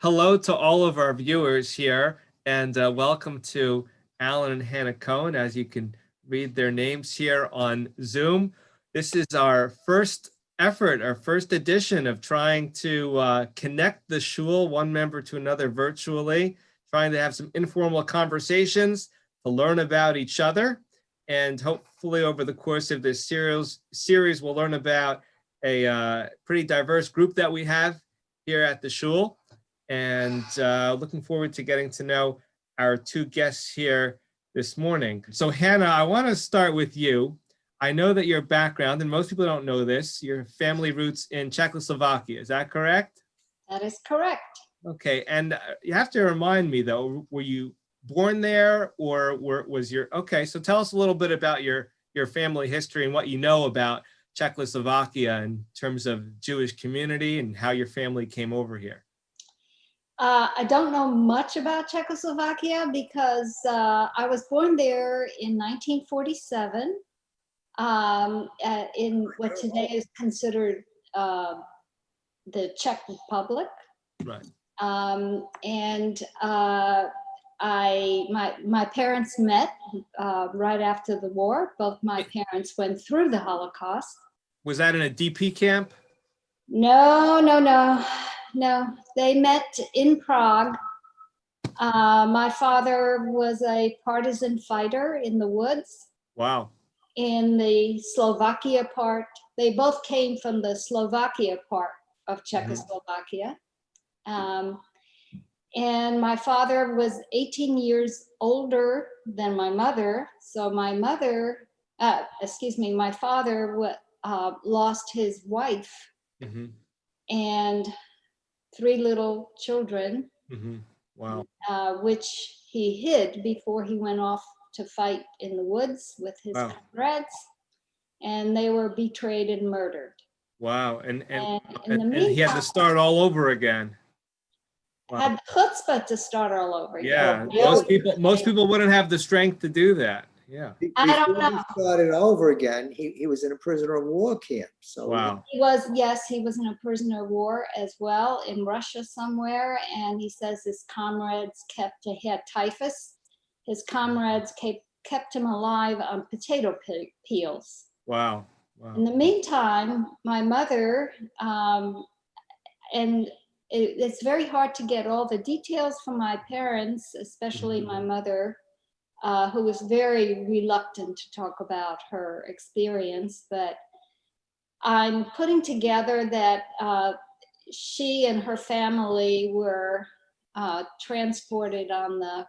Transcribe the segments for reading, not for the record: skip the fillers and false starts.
Hello to all of our viewers here, and welcome to Alan and Hannah Cohen. As you can read their names here on Zoom, this is our first effort, our first edition of trying to connect the shul, one member to another virtually, trying to have some informal conversations to learn about each other. And hopefully over the course of this series we'll learn about a pretty diverse group that we have here at the shul. And looking forward to getting to know our two guests here this morning. So Hannah, I want to start with you. I know that your background, and most people don't know this, your family roots in Czechoslovakia. Is that correct? That is correct. Okay, and you have to remind me though, were you born there or was your, okay, so tell us a little bit about your family history and what you know about Czechoslovakia in terms of Jewish community and how your family came over here. I don't know much about Czechoslovakia because I was born there in 1947 in what today is considered the Czech Republic. Right. And my parents met right after the war. Both my parents went through the Holocaust. Was that in a DP camp? No, they met in Prague. My father was a partisan fighter in the woods. Wow. In the Slovakia part, they both came from the Slovakia part of Czechoslovakia. And my father was 18 years older than my mother. So my father lost his wife and 3 little children, Wow. Which he hid before he went off to fight in the woods with his comrades, and they were betrayed and murdered. Wow, and meantime, he had to start all over again. Wow. Had the chutzpah to start all over. Yeah, most people wouldn't have the strength to do that. Yeah. I don't know. He started over again. He was in a prisoner of war camp. So wow. He was in a prisoner of war as well in Russia somewhere. And he says his comrades he had typhus. His comrades kept him alive on potato peels. Wow. In the meantime, my mother, and it's very hard to get all the details from my parents, especially my mother, who was very reluctant to talk about her experience, but I'm putting together that she and her family were transported on the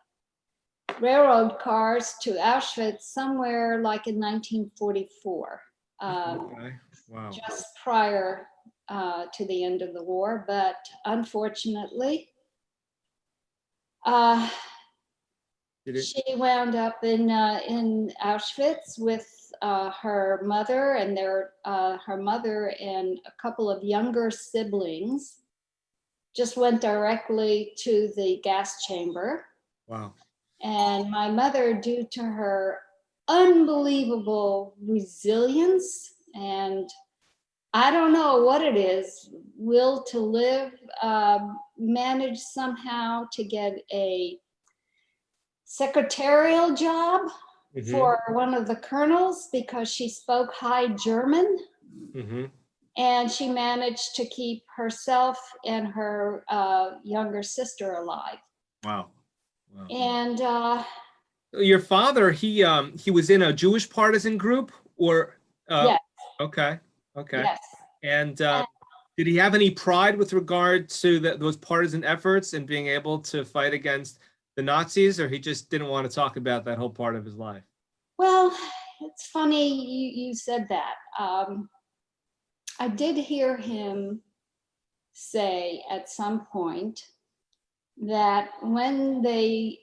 railroad cars to Auschwitz somewhere like in 1944, Okay. Wow. just prior to the end of the war, but unfortunately, she wound up in Auschwitz with her mother and her mother and a couple of younger siblings. Just went directly to the gas chamber. Wow. And my mother, due to her unbelievable resilience and I don't know what it is, will to live, managed somehow to get a secretarial job for one of the colonels because she spoke high German. And she managed to keep herself and her younger sister alive. Wow. And your father, he was in a Jewish partisan group, or yes. Okay. Yes. And did he have any pride with regard to those partisan efforts and being able to fight against the Nazis, or he just didn't want to talk about that whole part of his life? Well, it's funny you said that. I did hear him say at some point that when they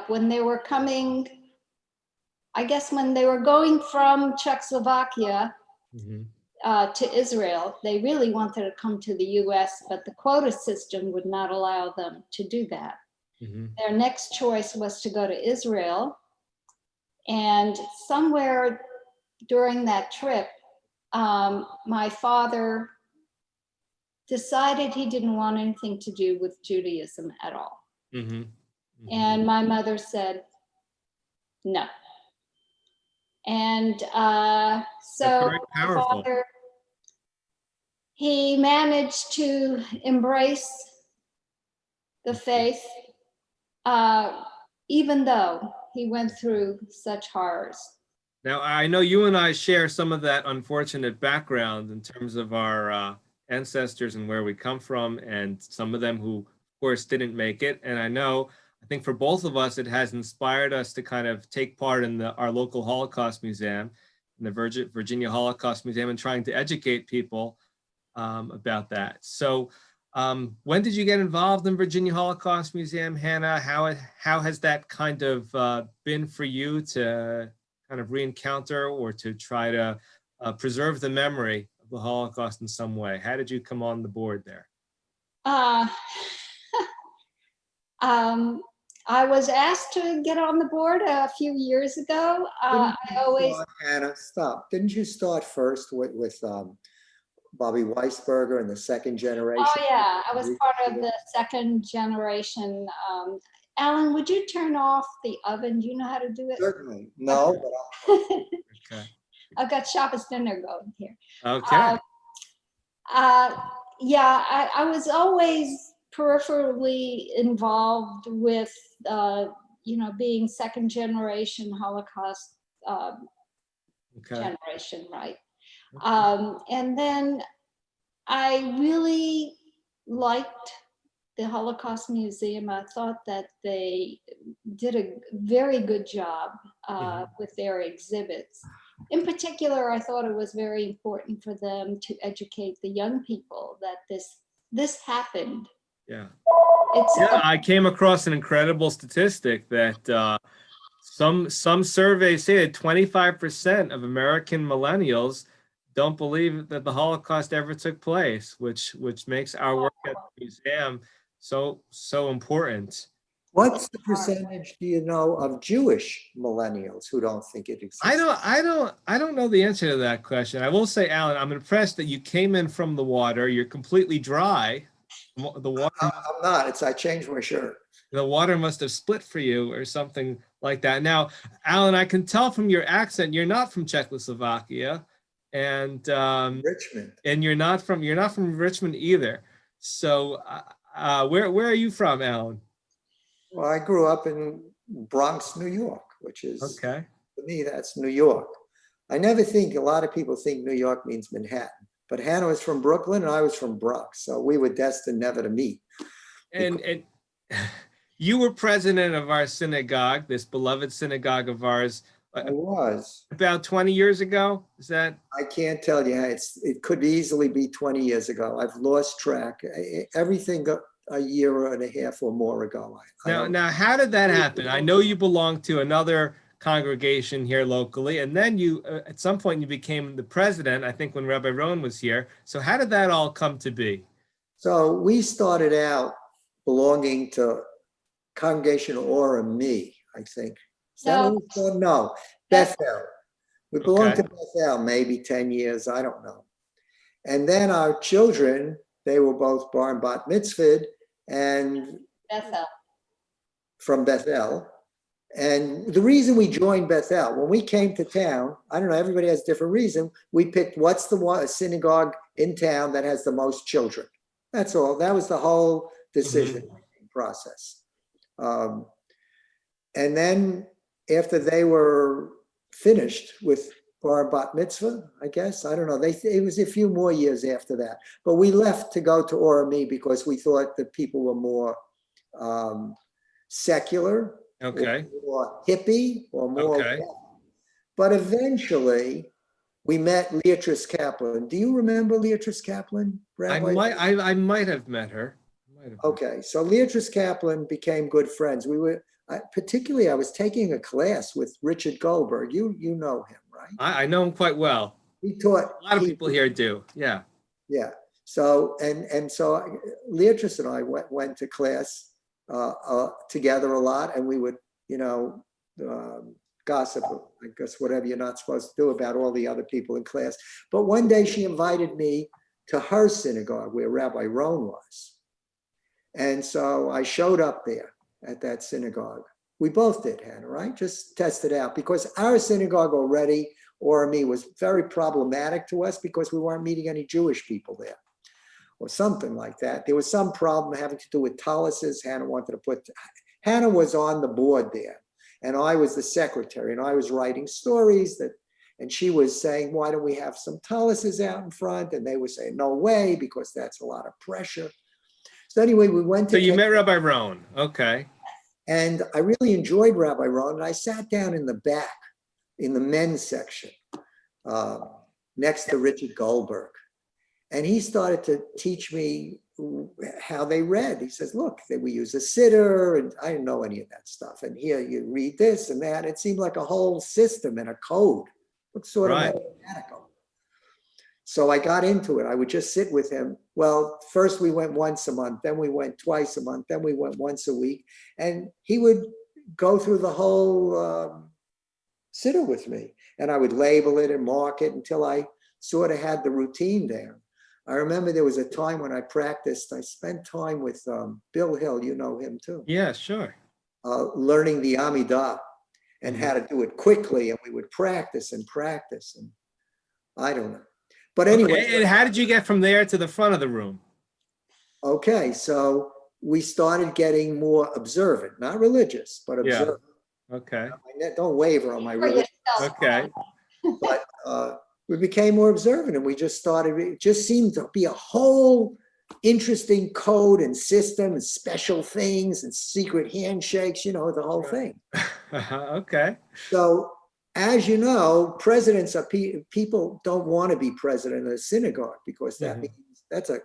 when they were coming, I guess when they were going from Czechoslovakia to Israel, they really wanted to come to the US, but the quota system would not allow them to do that. Their next choice was to go to Israel. And somewhere during that trip, my father decided he didn't want anything to do with Judaism at all. Mm-hmm. Mm-hmm. And my mother said, no. And That's so very my powerful. father, he managed to embrace the faith, even though he went through such horrors. Now, I know you and I share some of that unfortunate background in terms of our ancestors and where we come from, and some of them who, of course, didn't make it. And I think for both of us, it has inspired us to kind of take part in our local Holocaust Museum, in the Virginia Holocaust Museum, and trying to educate people about that. So, when did you get involved in Virginia Holocaust Museum, Hannah? How has that kind of been for you to kind of re-encounter or to try to preserve the memory of the Holocaust in some way? How did you come on the board there? Uh, I was asked to get on the board a few years ago. Hannah, stop. Didn't you start first with Bobby Weisberger and the second generation? Oh yeah, I was part of the second generation. Alan, would you turn off the oven? Do you know how to do it? Certainly. No, but Okay. I've got Shabbos dinner going here. Okay. Yeah, I was always peripherally involved with, being second generation Holocaust generation, right? And then I really liked the Holocaust Museum. I thought that they did a very good job with their exhibits. In particular, I thought it was very important for them to educate the young people that this happened. Yeah. I came across an incredible statistic that some surveys say that 25% of American millennials don't believe that the Holocaust ever took place, which makes our work at the museum so important. what's the percentage, do you know, of Jewish millennials who don't think it exists? I don't know the answer to that question. I will say, Alan, I'm impressed that you came in from the water. You're completely dry. The water. I'm not. I changed my shirt. The water must have split for you or something like that. Now, Alan, I can tell from your accent you're not from Czechoslovakia, and Richmond. and you're not from Richmond either. So, where are you from, Alan? Well, I grew up in Bronx, New York, which is, Okay. to me, that's New York. I never think, a lot of people think New York means Manhattan, but Hannah was from Brooklyn and I was from Bronx. So we were destined never to meet. And you were president of our synagogue, this beloved synagogue of ours. I was. About 20 years ago, is that? I can't tell you. It could easily be 20 years ago. I've lost track. Everything a year and a half or more ago. Now, how did that happen? I know you belong to another congregation here locally, and then you, at some point, you became the president, I think, when Rabbi Rowan was here. So how did that all come to be? So we started out belonging to Congregation Me, I think. Is that what it's called? No, Bethel. We belonged to Bethel maybe 10 years, I don't know. And then our children, they were both bar and bat mitzvahed and Bethel. From Bethel. And the reason we joined Bethel, when we came to town, I don't know, everybody has a different reason. We picked what's the synagogue in town that has the most children. That's all. That was the whole decision process. And then after they were finished with bar bat mitzvah, I guess, I don't know. It was a few more years after that. But we left to go to Orami because we thought that people were more secular, Okay. or more hippie, or more. But eventually, we met Leatrice Kaplan. Do you remember Leatrice Kaplan, Rabbi? I might have met her. Okay, so Leatrice Kaplan became good friends. We were particularly, I was taking a class with Richard Goldberg. You know him, right? I know him quite well. He taught. A lot of people here do. Yeah. Yeah. So and so Leatrice and I went to class together a lot, and we would gossip, I guess whatever you're not supposed to do about all the other people in class. But one day she invited me to her synagogue where Rabbi Rohn was. And so I showed up there at that synagogue. We both did, Hannah, right? Just test it out, because our synagogue already, or me, was very problematic to us because we weren't meeting any Jewish people there or something like that. There was some problem having to do with taluses. Hannah was on the board there, and I was the secretary, and I was writing stories and she was saying, why don't we have some taluses out in front? And they were saying, no way, because that's a lot of pressure. So anyway, we went to. So you met Rabbi Rohn. Okay. And I really enjoyed Rabbi Rohn. And I sat down in the back in the men's section next to Richard Goldberg. And he started to teach me how they read. He says, look, we use a sitter, and I didn't know any of that stuff. And here you read this and that. It seemed like a whole system and a code. It looked sort of mathematical. So I got into it. I would just sit with him. Well, first we went once a month, then we went twice a month, then we went once a week. And he would go through the whole sitter with me. And I would label it and mark it until I sort of had the routine down. I remember there was a time when I practiced, I spent time with Bill Hill, you know him too. Yeah, sure. Learning the Amidah and how to do it quickly. And we would practice and practice. And I don't know. But anyway. Okay. And how did you get from there to the front of the room? Okay, so we started getting more observant, not religious, but observant. Yeah. Okay. Don't waver on my religion. Okay. But we became more observant, and we just started, it just seemed to be a whole interesting code and system and special things and secret handshakes, the whole thing. Okay. So, as you know, presidents are people don't want to be president of a synagogue because that means that's a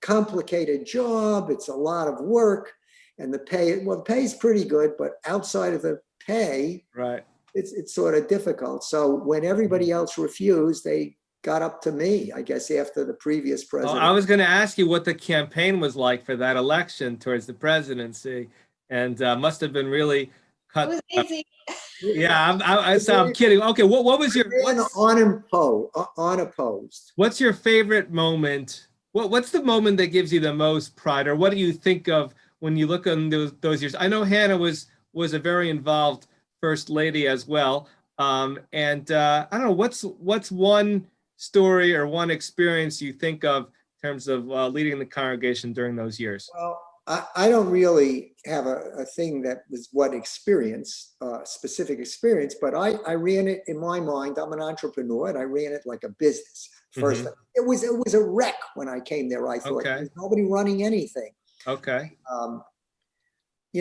complicated job. It's a lot of work, and the pay is pretty good, but outside of the pay, right, it's sort of difficult. So when everybody else refused, they got up to me, I guess, after the previous president. I was going to ask you what the campaign was like for that election towards the presidency, and must have been really cut. It was easy. Yeah, I'm kidding. Okay, what was your unopposed? What's your favorite moment? What's the moment that gives you the most pride, or what do you think of when you look on those years? I know Hannah was a very involved first lady as well, and I don't know, what's one story or one experience you think of in terms of leading the congregation during those years? Well, I don't really have a thing that was what experience, specific experience, but I ran it in my mind. I'm an entrepreneur, and I ran it like a business. First, it was a wreck when I came there. I thought there's nobody running anything. Okay.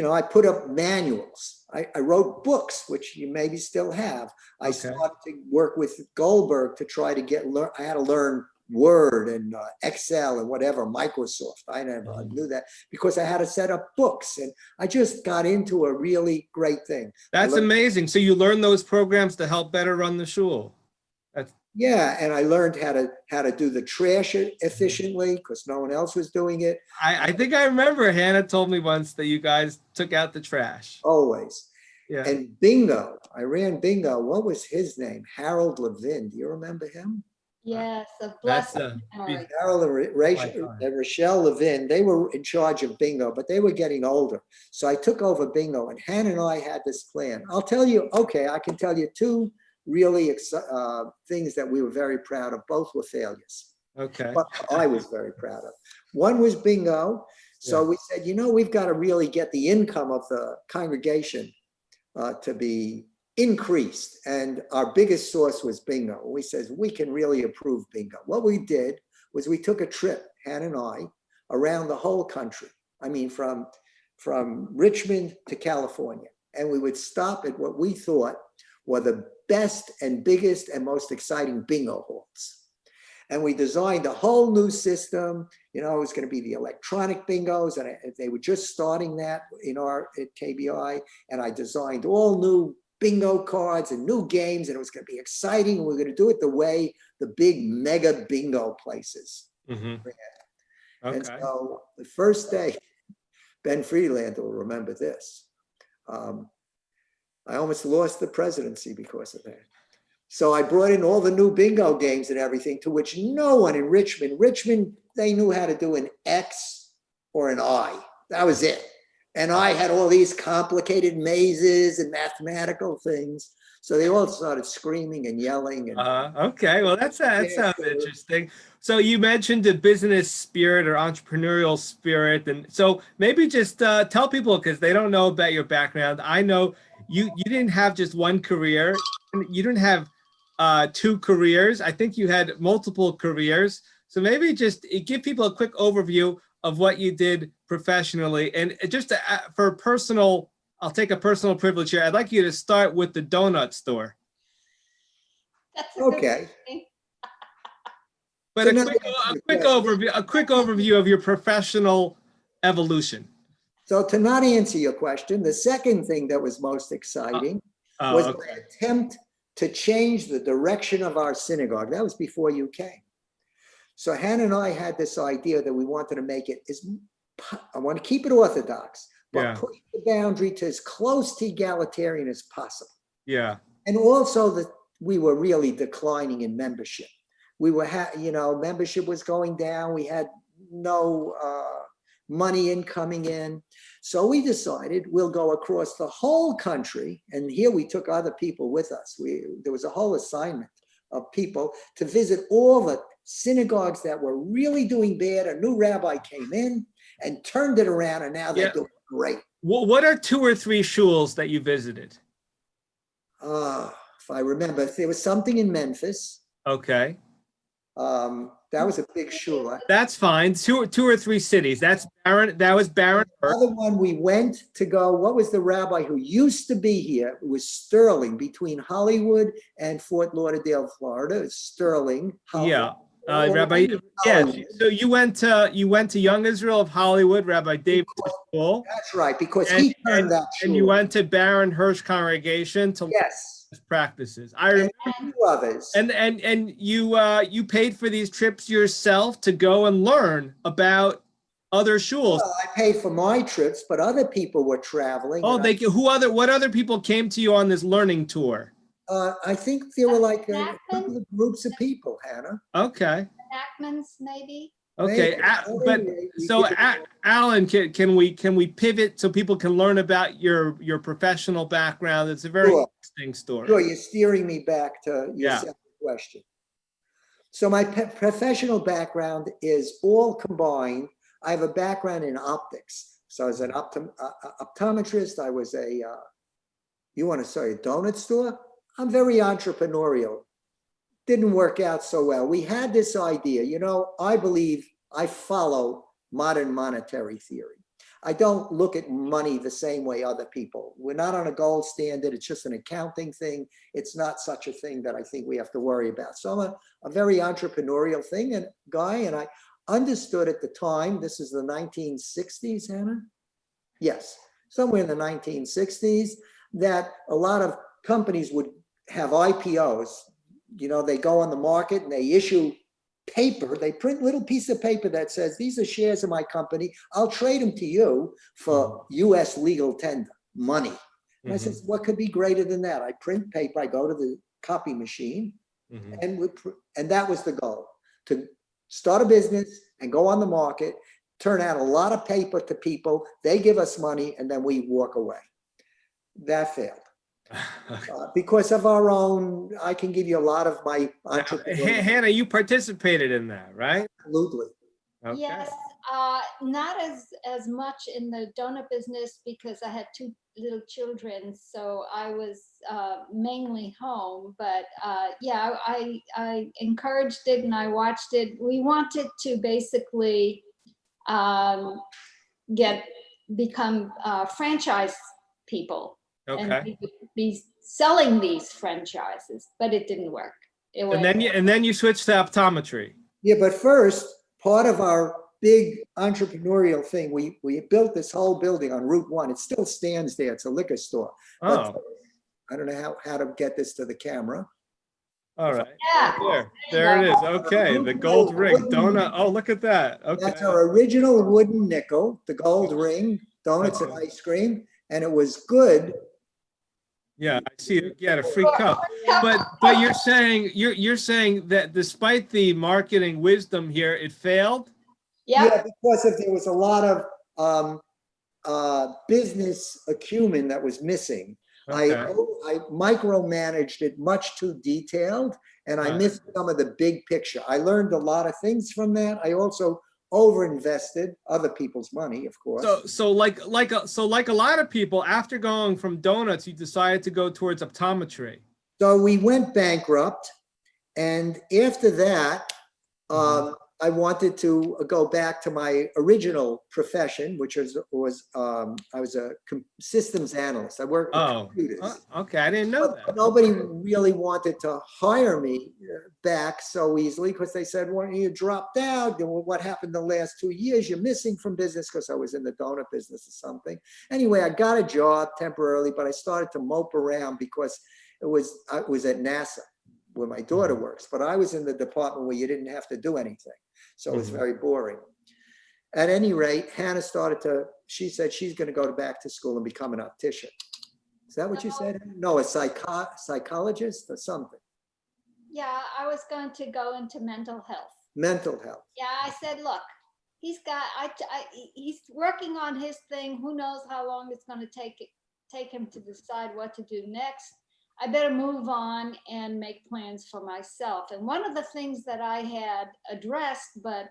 I put up manuals. I wrote books, which you maybe still have. I started to work with Goldberg to try to I had to learn Word and Excel and whatever, Microsoft. I never knew that because I had to set up books, and I just got into a really great thing. That's amazing. So you learned those programs to help better run the shul. Yeah, and I learned how to do the trash efficiently because no one else was doing it. I think I remember Hannah told me once that you guys took out the trash. Always. Yeah. And bingo. I ran bingo. What was his name? Harold Levin. Do you remember him? Yes, a blessed memory. Harold and Rochelle Levin, they were in charge of bingo, but they were getting older. So I took over bingo, and Hannah and I had this plan. I can tell you two really things that we were very proud of. Both were failures. Okay. But I was very proud of. One was bingo. So we said, we've got to really get the income of the congregation to be increased. And our biggest source was bingo. We said, we can really improve bingo. What we did was we took a trip, Hannah and I, around the whole country. I mean, from Richmond to California. And we would stop at what we thought were the best and biggest and most exciting bingo halls. And we designed a whole new system. It was going to be the electronic bingos, and they were just starting that at KBI. And I designed all new bingo cards and new games, and it was going to be exciting. And we we're going to do it the way the big mega bingo places. Okay. And so the first day, Ben Freeland will remember this. I almost lost the presidency because of that. So I brought in all the new bingo games and everything, to which no one in Richmond, they knew how to do an X or an I. That was it. And I had all these complicated mazes and mathematical things. So they all started screaming and yelling. And Okay, well, that sounds interesting. So you mentioned the business spirit or entrepreneurial spirit, and so maybe just tell people, because they don't know about your background. I know you didn't have just one career. You didn't have two careers. I think you had multiple careers. So maybe just give people a quick overview of what you did professionally, and just for personal. I'll take a personal privilege here. I'd like you to start with the donut store. That's a good okay. thing. But So a now quick, to answer your a quick overview of your professional evolution. So to not answer your question, the second thing that was most exciting was Okay. my attempt to change the direction of our synagogue. That was before you came. So Hannah and I had this idea that we wanted to make it I want to keep it orthodox, but Yeah. push the boundary to as close to egalitarian as possible. Yeah. And also that we were really declining in membership. We were, membership was going down. We had no money coming in. So we decided we'll go across the whole country. And here we took other people with us. There was a whole assignment of people to visit all the synagogues that were really doing bad. A new rabbi came in and turned it around, and now they're doing great. Well, what are 2 or 3 shuls that you visited? If I remember, there was something in Memphis. Okay. That was a big shul. That's fine. Two or three cities. That was Baron. Another one we went to go, what was the rabbi who used to be here? It was Sterling, between Hollywood and Fort Lauderdale, Florida. It's Sterling. Yeah. Rabbi, yes. So you went to Young Israel of Hollywood, Rabbi David School. That's right, because he turned that shul. And you went to Baron Hirsch congregation to practices. I remember others. And you paid for these trips yourself to go and learn about other shuls. Well, I paid for my trips, but other people were traveling. Oh, what other people came to you on this learning tour? I think there were like a couple of groups of people, Hannah. Okay. Enactments, maybe. Okay, Alan, can we pivot so people can learn about your professional background? It's a very interesting story. Sure, you're steering me back to your second question. So my professional background is all combined. I have a background in optics. So I was an optometrist. I was a donut store? I'm very entrepreneurial. Didn't work out so well. We had this idea, I believe I follow modern monetary theory. I don't look at money the same way other people. We're not on a gold standard. It's just an accounting thing. It's not such a thing that I think we have to worry about. So I'm a very entrepreneurial guy, and I understood at the time, this is the 1960s, Hannah? Yes, somewhere in the 1960s, that a lot of companies would have IPOs. They go on the market and they issue paper. They print a little piece of paper that says, these are shares of my company. I'll trade them to you for US legal tender, money. And I said, what could be greater than that? I print paper, I go to the copy machine, and that was the goal, to start a business and go on the market, turn out a lot of paper to people, they give us money, and then we walk away. That failed. Because of our own, I can give you a lot of my entrepreneurial. Hannah, you participated in that, right? Absolutely. Okay. Yes, not as much in the donut business because I had 2 little children, so I was mainly home. But I encouraged it and I watched it. We wanted to basically become franchise people. Okay. And we would be selling these franchises, but it didn't work. And then you switched to optometry. Yeah, but first, part of our big entrepreneurial thing, we built this whole building on Route 1. It still stands there. It's a liquor store. Oh. But I don't know how to get this to the camera. All right. Yeah. There it is. Okay, the gold ring donut. Oh, look at that. Okay. That's our original wooden nickel, the gold ring, donuts and ice cream, and it was good Yeah, I see. You had a free cup. But you're saying that despite the marketing wisdom here, it failed? Yeah, Yeah, because there was a lot of business acumen that was missing. Okay. I micromanaged it much too detailed, and I Right. missed some of the big picture. I learned a lot of things from that. I also overinvested other people's money, of course. So like a lot of people, after going from donuts, you decided to go towards optometry. So we went bankrupt, and after that, I wanted to go back to my original profession, which was I was a systems analyst. I worked with Oh, computers. okay. I didn't know But that. nobody really wanted to hire me back so easily because they said, well, you dropped out. Well, what happened the last 2 years? You're missing from business because I was in the donut business or something. Anyway, I got a job temporarily, but I started to mope around because I was at NASA where my daughter works, but I was in the department where you didn't have to do anything. So it was very boring. At any rate, Hannah she said she's going to go back to school and become an optician. Is that what you said? No, a psychologist or something. yeah, I was going to go into mental health. Mental health. Yeah, I said, look, he's working on his thing. Who knows how long it's going to take him to decide what to do next. I better move on and make plans for myself. And one of the things that I had addressed but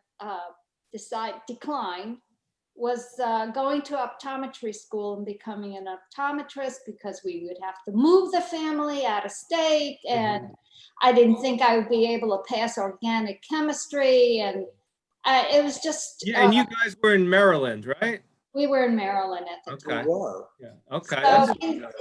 declined was going to optometry school and becoming an optometrist, because we would have to move the family out of state, and I didn't think I would be able to pass organic chemistry, and it was just Yeah, and you guys were in Maryland, right? we were in Maryland at the Okay. time. Wow. Yeah. Okay. So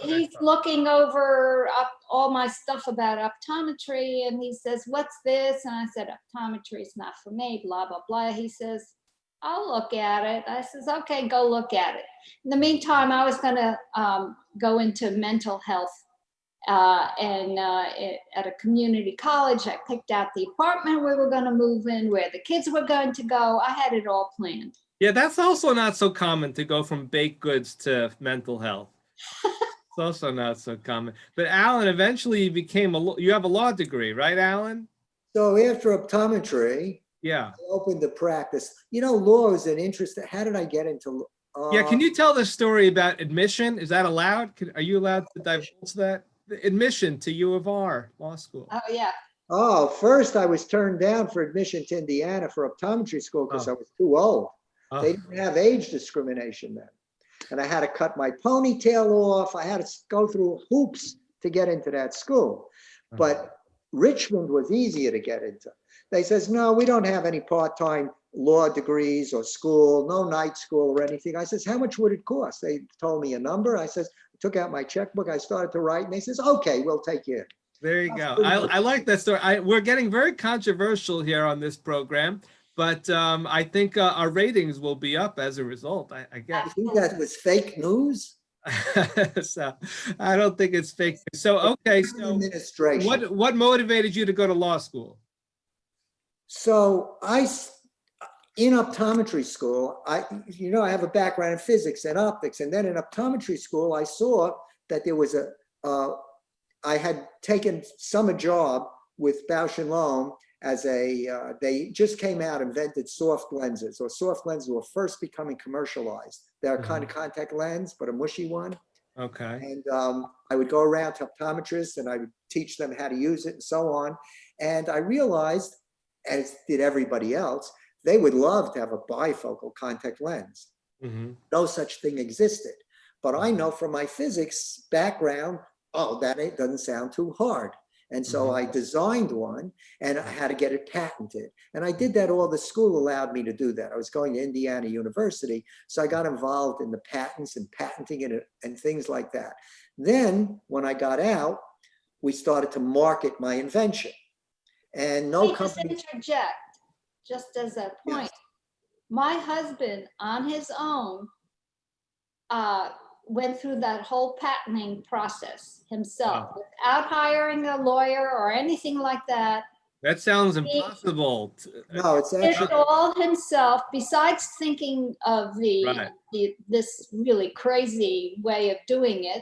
he's looking over all my stuff about optometry, and he says, what's this? And I said, optometry is not for me, blah, blah, blah. He says, I'll look at it. I says, okay, go look at it. In the meantime, I was going to go into mental health at a community college. I picked out the apartment we were going to move in, where the kids were going to go. I had it all planned. Yeah, that's also not so common to go from baked goods to mental health. It's also not so common. But Alan, eventually you have a law degree, right, Alan? So after optometry, Yeah. I opened the practice. Law is an interest. How did I get into Yeah, can you tell the story about admission? Is that allowed? Are you allowed to divulge that? The admission to U of R Law School. Oh, yeah. Oh, first I was turned down for admission to Indiana for optometry school because I was too old. They didn't have age discrimination then. And I had to cut my ponytail off. I had to go through hoops to get into that school. But Richmond was easier to get into. They says, no, we don't have any part-time law degrees or school, no night school or anything. I says, how much would it cost? They told me a number. I says, I took out my checkbook. I started to write, and they says, okay, we'll take you in. There you go. I like that story. We're getting very controversial here on this program, but I think our ratings will be up as a result, I guess. I think that was fake news. So I don't think it's fake. So, okay. So administration. what motivated you to go to law school? So in optometry school, I have a background in physics and optics. And then in optometry school, I saw that there was I had taken summer job with Bausch and Lomb as they just came out, invented soft lenses, or soft lenses were first becoming commercialized. They're a kind of contact lens, but a mushy one. Okay. And I would go around to optometrists and I would teach them how to use it and so on. And I realized, as did everybody else, they would love to have a bifocal contact lens. No such thing existed. But I know from my physics background, it doesn't sound too hard. And so I designed one and I had to get it patented. And I did that all, the school allowed me to do that. I was going to Indiana University. So I got involved in the patents and patenting it and things like that. Then when I got out, we started to market my invention. And no company. Just interject, just as a point. Yes. My husband on his own went through that whole patenting process himself without hiring a lawyer or anything like that. That sounds impossible. No, it's actually. He did it all himself, besides thinking of this really crazy way of doing it.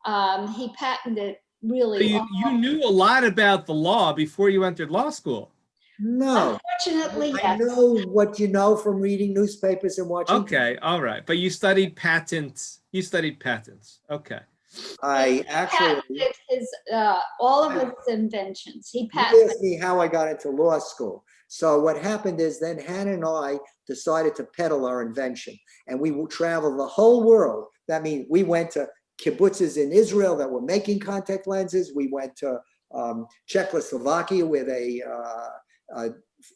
He patented So really you knew a lot about the law before you entered law school. No, unfortunately, I yes. know what you know from reading newspapers and watching. Okay, all right. But you studied patents. You studied patents. Okay. I He actually, patented his, all of his inventions. He you patented. asked me how I got into law school. So what happened is then Hannah and I decided to peddle our invention, and we would travel the whole world. That means we went to kibbutzes in Israel that were making contact lenses. We went to Czechoslovakia where they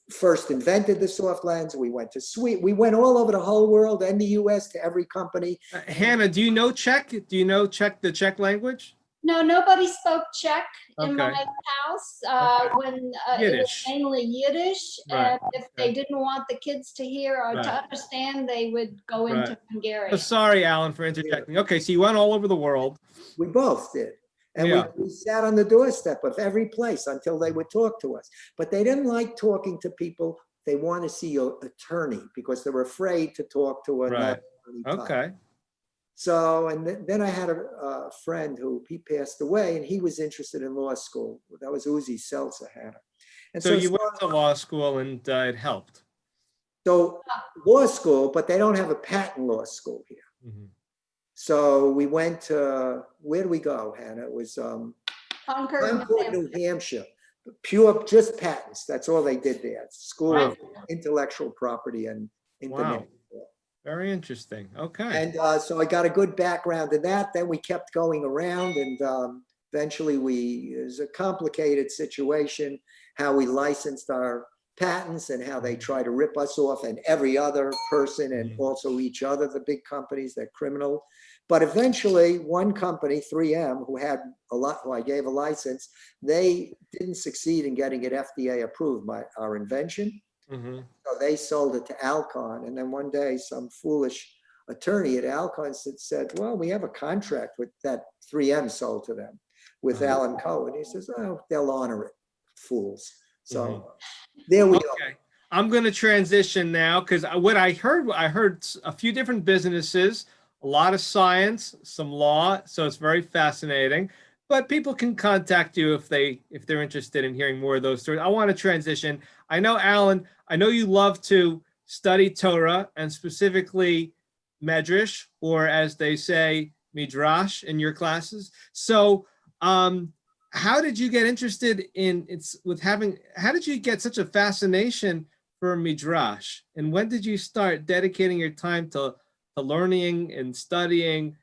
first invented the soft lens. We went to Sweden. We went all over the whole world and the US to every company. Hannah, do you know Czech? Do you know Czech, the Czech language? No, nobody spoke Czech in Okay. my house Okay. when it was Yiddish. mainly Yiddish. Right. And if they didn't want the kids to hear or to Right. understand, they would go into Right. Hungarian. Oh, sorry, Alan, for interjecting. Okay, so you went all over the world. We both did. And Yeah. we sat on the doorstep of every place until they would talk to us. But they didn't like talking to people. They want to see an attorney because they were afraid to talk to a Right. non-attorney type. Okay. So, and then I had a friend who he passed away and he was interested in law school. That was Uzi Seltzer, Hannah. And So you went to law school and it helped. so law school, but they don't have a patent law school here. Mhm. So we went to, where do we go, Hannah? It was Concord, Concord, New Hampshire. Pure, just patents. That's all they did there. School Wow. of Intellectual Property and International Law. Very interesting. Okay. And so I got a good background in that. Then we kept going around and eventually it was a complicated situation, how we licensed our patents and how they try to rip us off and every other person and also each other, the big companies, they're criminal. But eventually one company, 3M, who I gave a license, they didn't succeed in getting it FDA approved by our invention. Mhm. So they sold it to Alcon. And then one day some foolish attorney at Alcon said, well, we have a contract with that 3M sold to them with Alan Cohen. He says, oh, they'll honor it, fools. So there we go. Okay. I'm going to transition now because what I heard a few different businesses, a lot of science, some law. So it's very fascinating. But people can contact you if they're interested in hearing more of those stories. I want to transition. I know, Alan, I know you love to study Torah and specifically Medrash, or as they say, Midrash in your classes. So how did you get interested how did you get such a fascination for Midrash? And when did you start dedicating your time to learning and studying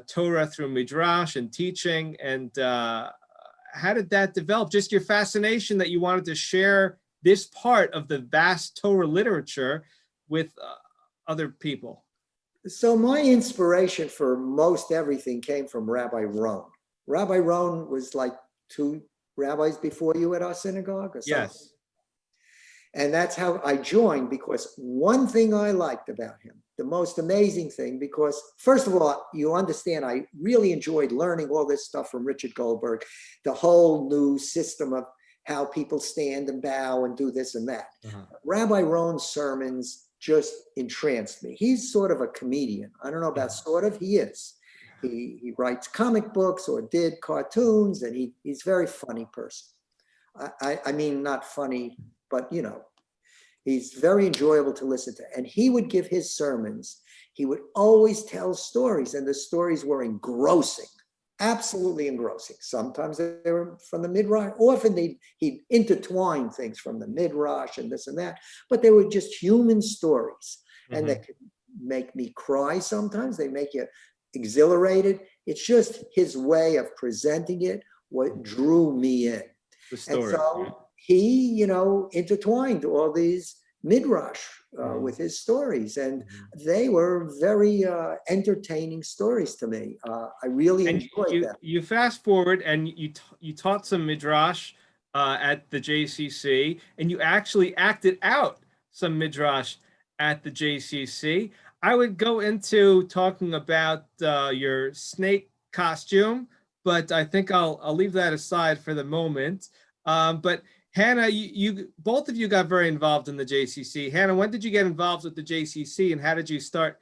Torah through Midrash and teaching? And how did that develop? Just your fascination that you wanted to share this part of the vast Torah literature with other people. So my inspiration for most everything came from Rabbi Rohn. Rabbi Rohn was like 2 rabbis before you at our synagogue or something. Yes. And that's how I joined, because one thing I liked about him, the most amazing thing, because first of all, you understand, I really enjoyed learning all this stuff from Richard Goldberg, the whole new system of how people stand and bow and do this and that. Rabbi Rohn's sermons just entranced me. He's sort of a comedian. I don't know about sort of, he is. He writes comic books or did cartoons, and he's a very funny person. I mean, not funny, but you know, he's very enjoyable to listen to. And he would give his sermons. He would always tell stories, and the stories were engrossing, absolutely engrossing. Sometimes they were from the Midrash. Often he'd intertwine things from the Midrash and this and that, but they were just human stories. And they could make me cry sometimes. They make you exhilarated. It's just his way of presenting it, what drew me in. The story. And so he, you know, intertwined all these Midrash with his stories, and they were very entertaining stories to me. I really enjoyed them. You fast forward and you taught some Midrash at the JCC, and you actually acted out some Midrash at the JCC. I would go into talking about your snake costume, but I think I'll leave that aside for the moment. But Hannah, you both of you got very involved in the JCC. Hannah, when did you get involved with the JCC, and how did you start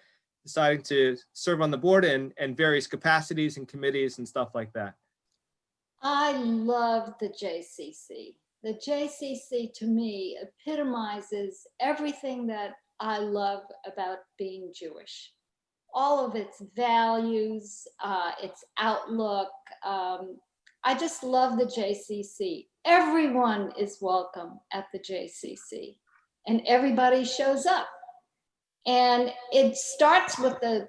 deciding to serve on the board and various capacities and committees and stuff like that? I love the JCC. The JCC to me epitomizes everything that I love about being Jewish. All of its values, its outlook. I just love the JCC. Everyone is welcome at the JCC and everybody shows up. And it starts with the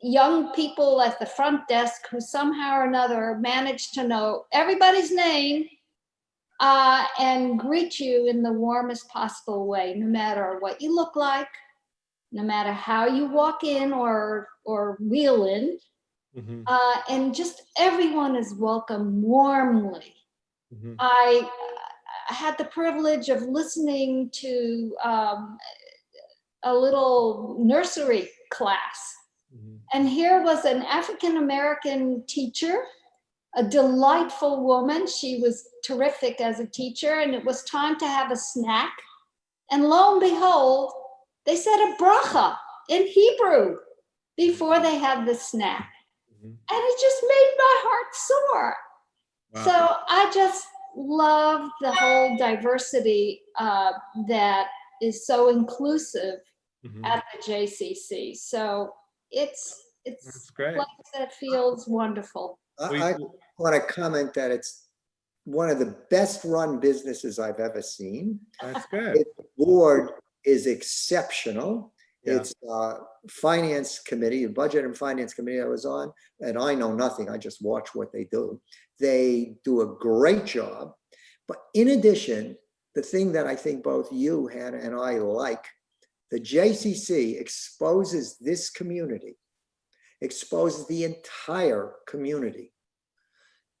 young people at the front desk who somehow or another manage to know everybody's name and greet you in the warmest possible way, no matter what you look like, no matter how you walk in or wheel in. Mm-hmm. And just everyone is welcome warmly. Mm-hmm. I had the privilege of listening to a little nursery class. Mm-hmm. And here was an African-American teacher, a delightful woman. She was terrific as a teacher, and it was time to have a snack. And lo and behold, they said a bracha in Hebrew before they had the snack. Mm-hmm. And it just made my heart soar. Wow. So I just love the whole diversity that is so inclusive Mm-hmm. at the JCC. So it's That's great. a place that feels wonderful. I want to comment that it's one of the best run businesses I've ever seen. That's good. Its board is exceptional. Yeah. It's finance committee, budget and finance committee I was on, and I know nothing. I just watch what they do. They do a great job. But in addition, the thing that I think both you, Hannah, and I like, the JCC exposes this community, exposes the entire community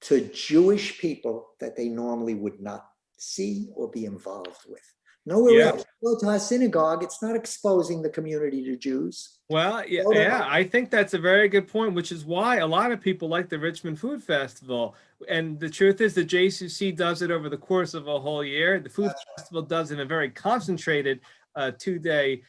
to Jewish people that they normally would not see or be involved with. Nowhere else. Go to our synagogue, it's not exposing the community to Jews. Well, yeah, I think that's a very good point, which is why a lot of people like the Richmond Food Festival. And the truth is the JCC does it over the course of a whole year. The Food Festival does it in a very concentrated 2-day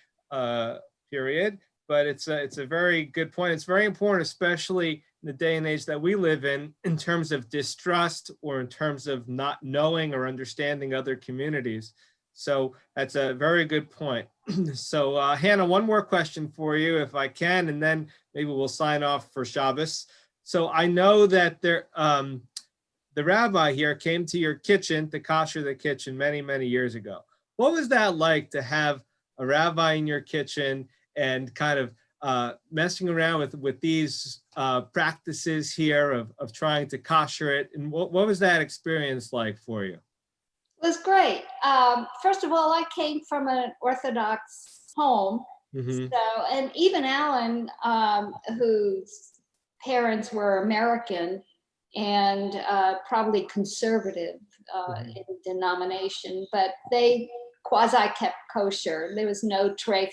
period. But it's a very good point. It's very important, especially in the day and age that we live in terms of distrust or in terms of not knowing or understanding other communities. So that's a very good point. So Hannah, one more question for you, if I can, and then maybe we'll sign off for Shabbos. So I know that the rabbi here came to your kitchen to kosher the kitchen many, many years ago. What was that like to have a rabbi in your kitchen and kind of messing around with these practices here of trying to kosher it? And what was that experience like for you? It was great. First of all, I came from an Orthodox home. Mm-hmm. So, and even Alan, whose parents were American and probably conservative in denomination, but they quasi kept kosher. There was no tray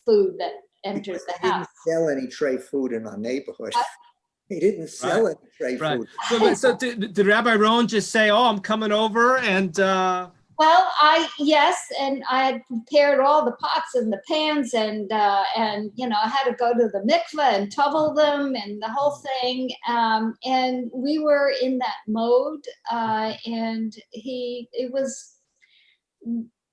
food that entered the house. He didn't sell any tray food in our neighborhood. He didn't sell any tray food. So did Rabbi Rohn just say, "Oh, I'm coming over," and Well, yes, and I had prepared all the pots and the pans, and you know, I had to go to the mikveh and tovel them and the whole thing, and we were in that mode, and it was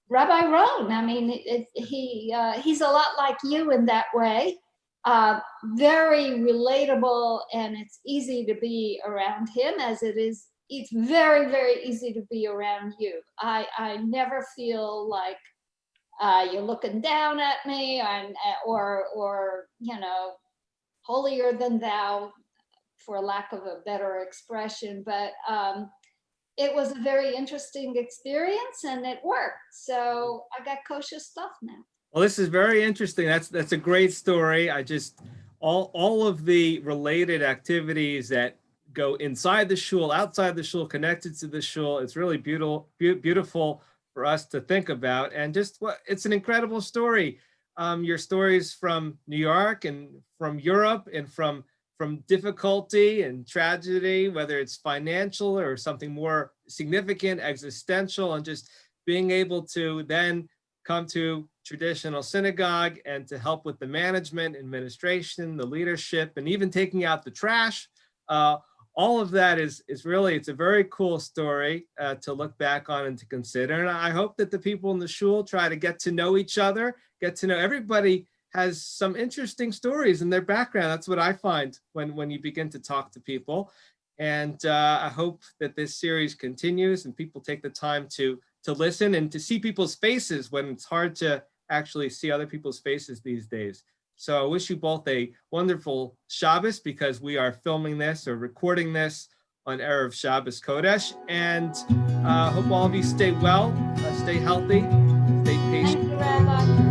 Rabbi Rohn. I mean, he's a lot like you in that way. Very relatable, and it's easy to be around him as it is. It's very, very easy to be around you. I never feel like you're looking down at me or you know, holier than thou, for lack of a better expression. But it was a very interesting experience, and it worked. So I got kosher stuff now. Well, this is very interesting. That's a great story. I just all of the related activities that go inside the shul, outside the shul, connected to the shul. It's really beautiful for us to think about, and it's an incredible story. Your stories from New York and from Europe and from difficulty and tragedy, whether it's financial or something more significant, existential, and just being able to then come to traditional synagogue and to help with the management, administration, the leadership, and even taking out the trash. All of that is really, it's a very cool story to look back on and to consider. And I hope that the people in the shul try to get to know each other, get to know everybody has some interesting stories in their background. That's what I find when you begin to talk to people. And I hope that this series continues and people take the time to listen and to see people's faces when it's hard to actually see other people's faces these days. So I wish you both a wonderful Shabbos, because we are filming this or recording this on Erev Shabbos Kodesh. And hope all of you stay well, stay healthy, stay patient. Thank you, Rabbi.